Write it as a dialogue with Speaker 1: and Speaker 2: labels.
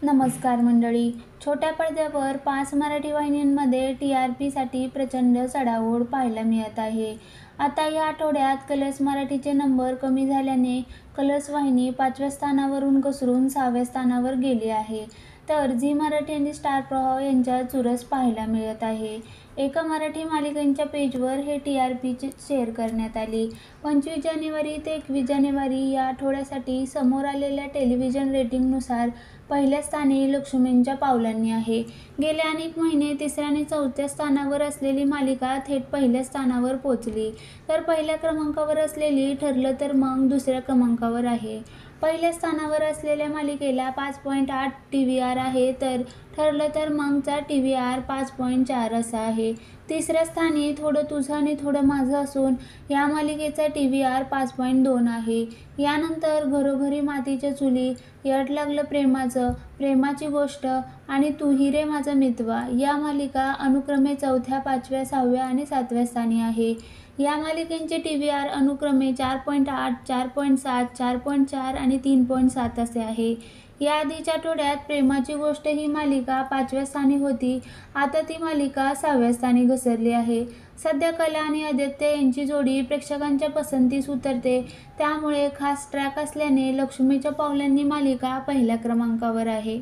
Speaker 1: नमस्कार मंडळी. छोट्या पडद्यावर 5 मराठी वाहिन्यांमध्ये TRPसाठी प्रचंड चढाओढ पाहायला मिळत आहे. आता या आठवड्यात कलर्स मराठीचे नंबर कमी झाल्याने कलर्स वाहिनी 5व्या स्थानावरून घसरून 6व्या स्थानावर गेली आहे. तर झी मराठी आणि स्टार प्रवाह यांच्यात चुरस पाहायला मिळत आहे. एका मराठी मालिकांच्या पेजवर हे TRP शेअर करण्यात आली. 25 जानेवारी ते 21 जानेवारी या आठवड्यासाठी समोर आलेल्या टेलिव्हिजन रेटिंगनुसार पहिल्या स्थानी लक्ष्मींच्या पावलांनी आहे. गेले अनेक महिने 3ऱ्या आणि 4थ्या स्थानावर असलेली मालिका थेट पहिल्या स्थानावर पोहोचली. तर पहिल्या क्रमांकावर असलेली ठरलं तर मग 2ऱ्या क्रमांकावर आहे. पहिल्या स्थानावर असलेल्या मालिकेला 5.8 TVR आहे, तर ठरलं तर मगचा TVR 5.4 असा आहे. 3ऱ्या स्थानी थोडं तुझं आणि थोडं माझं असून या मालिकेचा TVR 5.2 आहे. यानंतर घरोघरी मातीच्या चुली, यड लागलं प्रेमाचं, प्रेमाची गोष्ट आणि तू ही रे माझा मितवा या मालिका अनुक्रमे 4थ्या, 5व्या, 6व्या आणि 7व्या स्थानी आहे. या मालिकेंचे TVR अनुक्रमे 4.8, 4.7, 4.4 आणि 3.7 असे आहे. या आधीच्या आठवड्यात प्रेमाची गोष्ट ही मालिका 5व्या स्थानी होती. आता ती मालिका 6व्या स्थानी घसरली आहे. सध्या कला आणि आदित्य यांची जोडी प्रेक्षकांच्या पसंतीस उतरते. त्यामुळे खास ट्रॅक असल्याने लक्ष्मीच्या पावलांनी मालिका पहिल्या क्रमांकावर आहे.